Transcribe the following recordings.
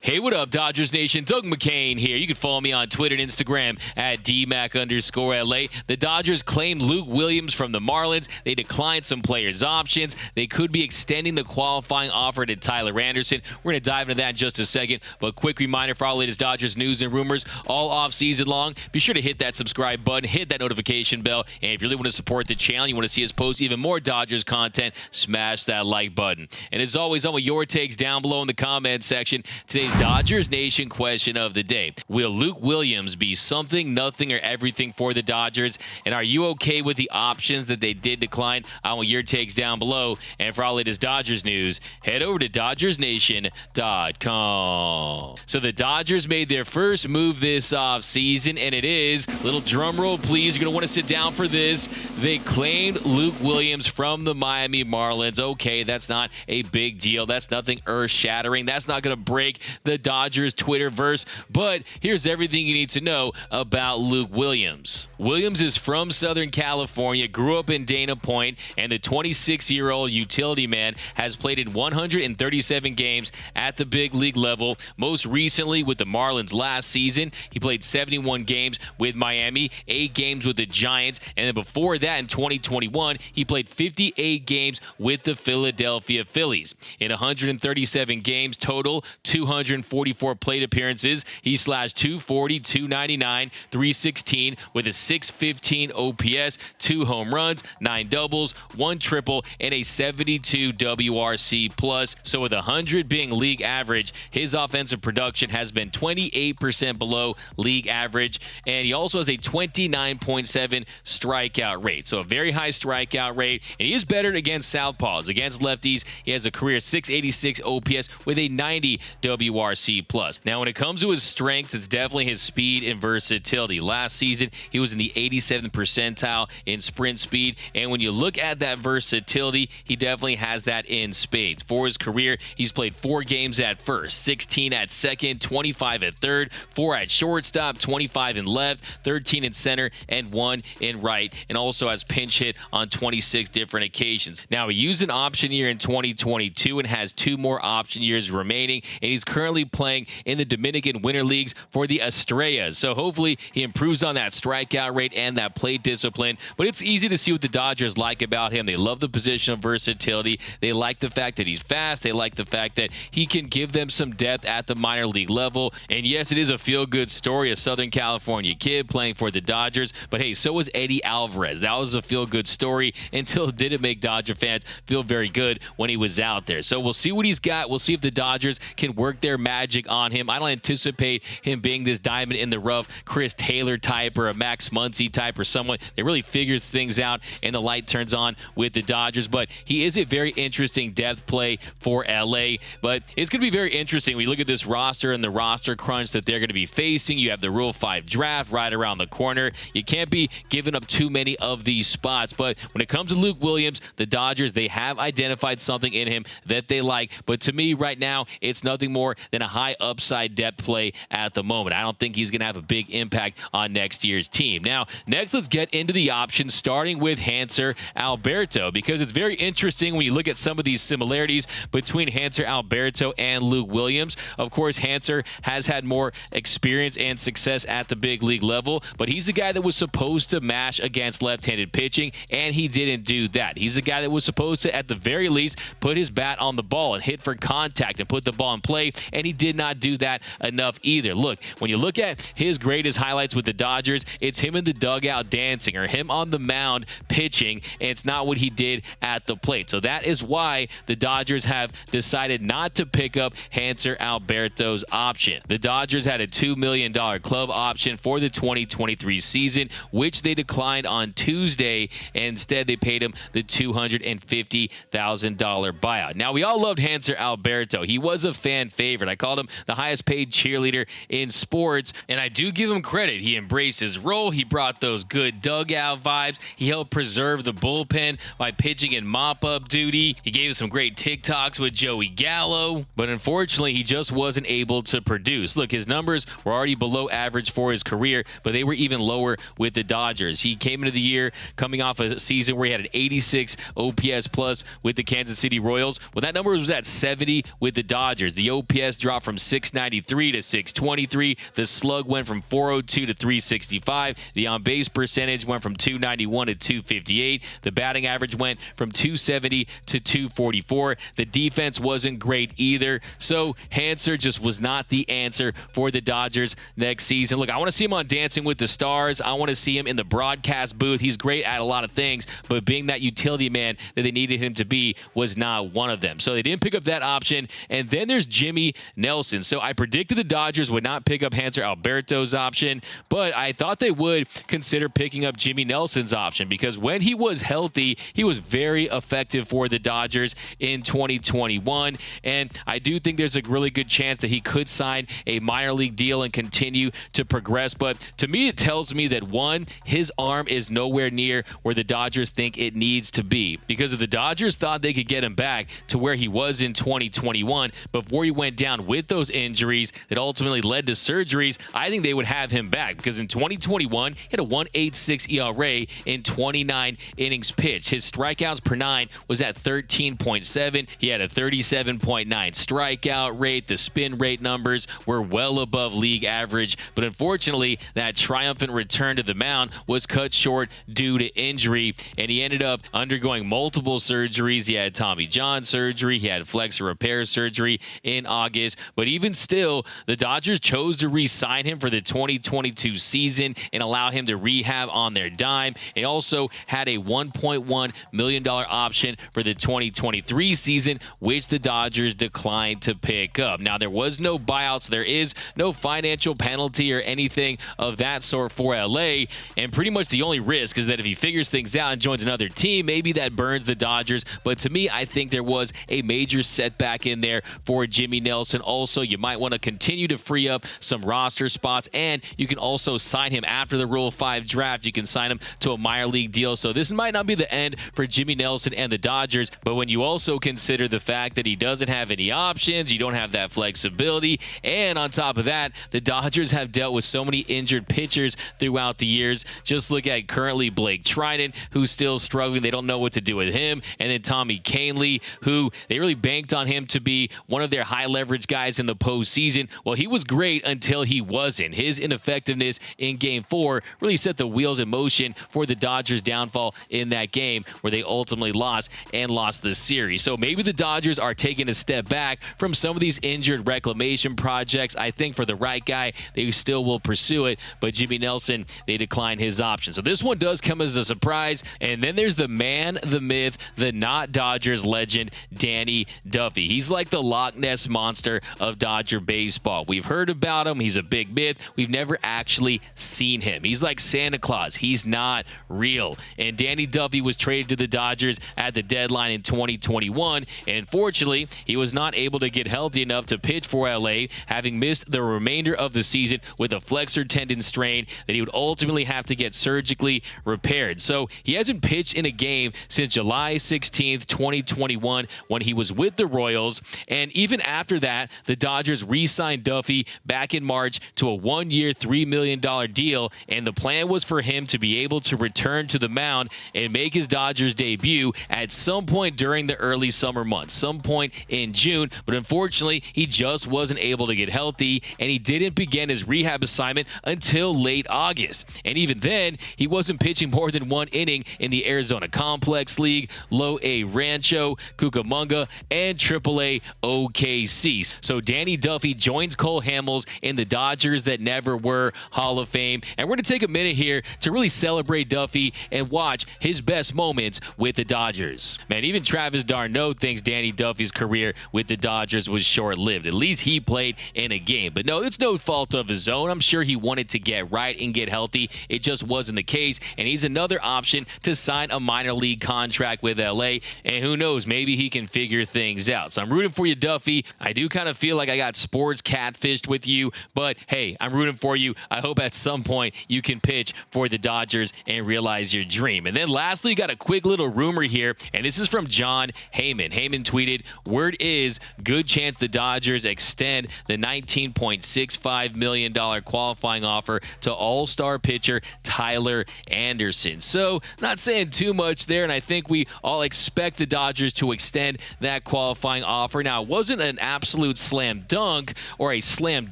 Hey, what up, Dodgers Nation? Doug McCain here. You can follow me on Twitter and Instagram at DMac_LA. The Dodgers claimed Luke Williams from the Marlins. They declined some players' options. They could be extending the qualifying offer to Tyler Anderson. We're going to dive into that in just a second. But quick reminder for all latest Dodgers news and rumors all off-season long. Be sure to hit that subscribe button, hit that notification bell. And if you really want to support the channel, you want to see us post even more Dodgers content, smash that like button. And as always, I want your takes down below in the comment section. Today's Dodgers Nation question of the day. Will Luke Williams be something, nothing, or everything for the Dodgers? And are you okay with the options that they did decline? I want your takes down below. And for all latest Dodgers news, head over to DodgersNation.com. So the Dodgers made their first move this offseason, and it is, little drum roll please, you're going to want to sit down for this. They claimed Luke Williams from the Miami Marlins. Okay, that's not a big deal. That's nothing earth-shattering. That's not going to break the Dodgers Twitterverse, but here's everything you need to know about Luke Williams. Williams is from Southern California, grew up in Dana Point, and the 26-year-old utility man has played in 137 games at the big league level. Most recently with the Marlins last season, he played 71 games with Miami, 8 games with the Giants, and then before that in 2021, he played 58 games with the Philadelphia Phillies. In 137 games total, 244 plate appearances, he slashed 240, 299, 316 with a 615 OPS, 2 home runs, 9 doubles, 1 triple, and a 72 WRC plus. So with 100 being league average, his offensive production has been 28% below league average, and he also has a 29.7 strikeout rate. So a very high strikeout rate, and he is better against southpaws. Against lefties, he has a career 686 OPS with a 90 WRC plus. Now, when it comes to his strengths, it's definitely his speed and versatility. Last season, he was in the 87th percentile in sprint speed, and when you look at that versatility, he definitely has that in spades. For his career, he's played 4 games at first, 16 at second, 25 at third, 4 at shortstop, 25 in left, 13 in center, and 1 in right, and also has pinch hit on 26 different occasions. Now, he used an option year in 2022 and has 2 more option years remaining, and he's currently playing in the Dominican Winter Leagues for the Estrellas. So hopefully he improves on that strikeout rate and that plate discipline. But it's easy to see what the Dodgers like about him. They love the position of versatility. They like the fact that he's fast. They like the fact that he can give them some depth at the minor league level. And yes, it is a feel-good story, a Southern California kid playing for the Dodgers. But hey, so was Eddie Alvarez. That was a feel-good story until it didn't make Dodger fans feel very good when he was out there. So we'll see what he's got. We'll see if the Dodgers can work their magic on him. I don't anticipate him being this diamond in the rough Chris Taylor type or a Max Muncy type or someone that really figures things out and the light turns on with the Dodgers. But he is a very interesting depth play for LA. But it's going to be very interesting when you look at this roster and the roster crunch that they're going to be facing. You have the Rule 5 draft right around the corner. You can't be giving up too many of these spots. But when it comes to Luke Williams, the Dodgers, they have identified something in him that they like. But to me right now, it's nothing more than a high upside depth play at the moment. I don't think he's going to have a big impact on next year's team. Now, next, let's get into the options, starting with Hanser Alberto, because it's very interesting when you look at some of these similarities between Hanser Alberto and Luke Williams. Of course, Hanser has had more experience and success at the big league level, but he's the guy that was supposed to mash against left-handed pitching, and he didn't do that. He's the guy that was supposed to, at the very least, put his bat on the ball and hit for contact and put the ball in play, and he did not do that enough either. Look, when you look at his greatest highlights with the Dodgers, it's him in the dugout dancing or him on the mound pitching, and it's not what he did at the plate. So that is why the Dodgers have decided not to pick up Hanser Alberto's option. The Dodgers had a $2 million club option for the 2023 season, which they declined on Tuesday, and instead they paid him the $250,000 buyout. Now, we all loved Hanser Alberto. He was a fan favorite. I called him the highest paid cheerleader in sports, and I do give him credit. He embraced his role. He brought those good dugout vibes. He helped preserve the bullpen by pitching in mop-up duty. He gave us some great TikToks with Joey Gallo, but unfortunately, he just wasn't able to produce. Look, his numbers were already below average for his career, but they were even lower with the Dodgers. He came into the year coming off a season where he had an 86 OPS plus with the Kansas City Royals. Well, that number was at 70 with the Dodgers. The OPS OPS dropped from 693 to 623. The slug went from 402 to 365. The on-base percentage went from 291 to 258. The batting average went from 270 to 244. The defense wasn't great either. So Hanser just was not the answer for the Dodgers next season. Look, I want to see him on Dancing with the Stars. I want to see him in the broadcast booth. He's great at a lot of things, but being that utility man that they needed him to be was not one of them. So they didn't pick up that option. And then there's Jimmy Nelson. So I predicted the Dodgers would not pick up Hanser Alberto's option, but I thought they would consider picking up Jimmy Nelson's option because when he was healthy, he was very effective for the Dodgers in 2021. And I do think there's a really good chance that he could sign a minor league deal and continue to progress. But to me, it tells me that one, his arm is nowhere near where the Dodgers think it needs to be. Because if the Dodgers thought they could get him back to where he was in 2021 before he went down with those injuries that ultimately led to surgeries, I think they would have him back because in 2021, he had a 1.86 ERA in 29 innings pitched. His strikeouts per 9 was at 13.7. He had a 37.9 strikeout rate. The spin rate numbers were well above league average, but unfortunately, that triumphant return to the mound was cut short due to injury, and he ended up undergoing multiple surgeries. He had Tommy John surgery. He had flexor repair surgery in August, but even still, the Dodgers chose to re-sign him for the 2022 season and allow him to rehab on their dime. It also had a $1.1 million option for the 2023 season, which the Dodgers declined to pick up. Now, there was no buyout, so there is no financial penalty or anything of that sort for LA, and pretty much the only risk is that if he figures things out and joins another team, maybe that burns the Dodgers. But to me, I think there was a major setback in there for Jimmy Nelson. Also, you might want to continue to free up some roster spots, and you can also sign him after the Rule 5 draft. You can sign him to a minor league deal. So this might not be the end for Jimmy Nelson and the Dodgers, but when you also consider the fact that he doesn't have any options, you don't have that flexibility, and on top of that, the Dodgers have dealt with so many injured pitchers throughout the years. Just look at currently Blake Trinan, who's still struggling. They don't know what to do with him. And then Tommy Kahnle, who they really banked on him to be one of their high leverage guys in the postseason. Well, he was great until he wasn't. His ineffectiveness in Game 4 really set the wheels in motion for the Dodgers' downfall in that game where they ultimately lost the series. So maybe the Dodgers are taking a step back from some of these injured reclamation projects. I think for the right guy, they still will pursue it, but Jimmy Nelson, they declined his option. So this one does come as a surprise. And then there's the man, the myth, the not Dodgers legend, Danny Duffy. He's like the Loch Ness monster of Dodger baseball. We've heard about him. He's a big myth. We've never actually seen him. He's like Santa Claus. He's not real. And Danny Duffy was traded to the Dodgers at the deadline in 2021. And unfortunately, he was not able to get healthy enough to pitch for LA, having missed the remainder of the season with a flexor tendon strain that he would ultimately have to get surgically repaired. So he hasn't pitched in a game since July 16th, 2021, when he was with the Royals. And even after that, the Dodgers re-signed Duffy back in March to a one-year, $3 million deal. And the plan was for him to be able to return to the mound and make his Dodgers debut at some point during the early summer months, some point in June. But unfortunately, he just wasn't able to get healthy, and he didn't begin his rehab assignment until late August. And even then, he wasn't pitching more than one inning in the Arizona Complex League, Low A Rancho, Cucamonga, and AAA OKC. So Danny Duffy joins Cole Hamels in the Dodgers that never were Hall of Fame. And we're going to take a minute here to really celebrate Duffy and watch his best moments with the Dodgers. Man, even Travis d'Arnaud thinks Danny Duffy's career with the Dodgers was short-lived. At least he played in a game. But no, it's no fault of his own. I'm sure he wanted to get right and get healthy. It just wasn't the case. And he's another option to sign a minor league contract with LA. And who knows, maybe he can figure things out. So I'm rooting for you, Duffy. I do kind of feel like I got sports catfished with you. But hey, I'm rooting for you. I hope at some point you can pitch for the Dodgers and realize your dream. And then lastly, got a quick little rumor here. And this is from John Heyman. Heyman tweeted, "Word is, good chance the Dodgers extend the $19.65 million qualifying offer to all-star pitcher Tyler Anderson." So not saying too much there, and I think we all expect the Dodgers to extend that qualifying offer. Now, it wasn't an absolute absolute slam dunk or a slam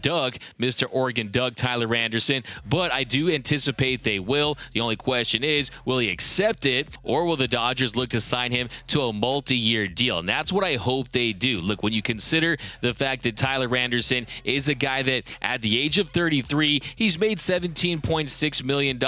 dunk, Mr. Oregon Duck Tyler Anderson, but I do anticipate they will. The only question is, will he accept it, or will the Dodgers look to sign him to a multi-year deal? And that's what I hope they do. Look, when you consider the fact that Tyler Anderson is a guy that at the age of 33, he's made $17.6 million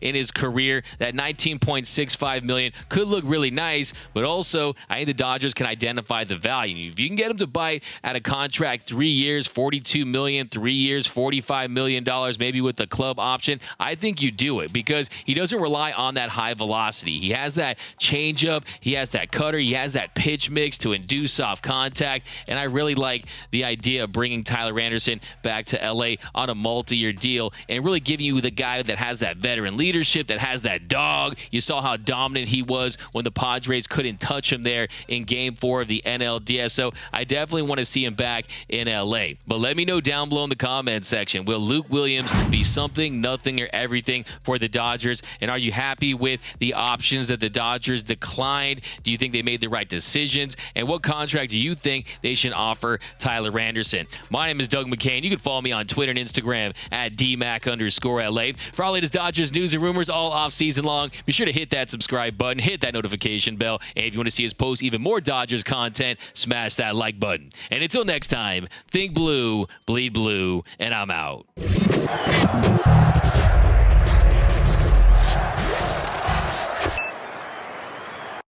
in his career. That $19.65 million could look really nice, but also I think the Dodgers can identify the value. If you can get him to bite at a contract 3 years, $42 million, 3 years, $45 million, maybe with the club option, I think you do it because he doesn't rely on that high velocity. He has that changeup, he has that cutter, he has that pitch mix to induce soft contact, and I really like the idea of bringing Tyler Anderson back to LA on a multi-year deal and really giving you the guy that has that veteran leadership, that has that dog. You saw how dominant he was when the Padres couldn't touch him there in Game 4 of the NLDS, so I definitely want to see him back in LA. But let me know down below in the comment section, will Luke Williams be something, nothing, or everything for the Dodgers? And are you happy with the options that the Dodgers declined? Do you think they made the right decisions? And what contract do you think they should offer Tyler Anderson? My name is Doug McCain. You can follow me on Twitter and Instagram at DMac_LA. For all latest Dodgers news and rumors all off-season long, be sure to hit that subscribe button, hit that notification bell, and if you want to see us post even more Dodgers content, smash that like button. And until next time, think blue, bleed blue, and I'm out.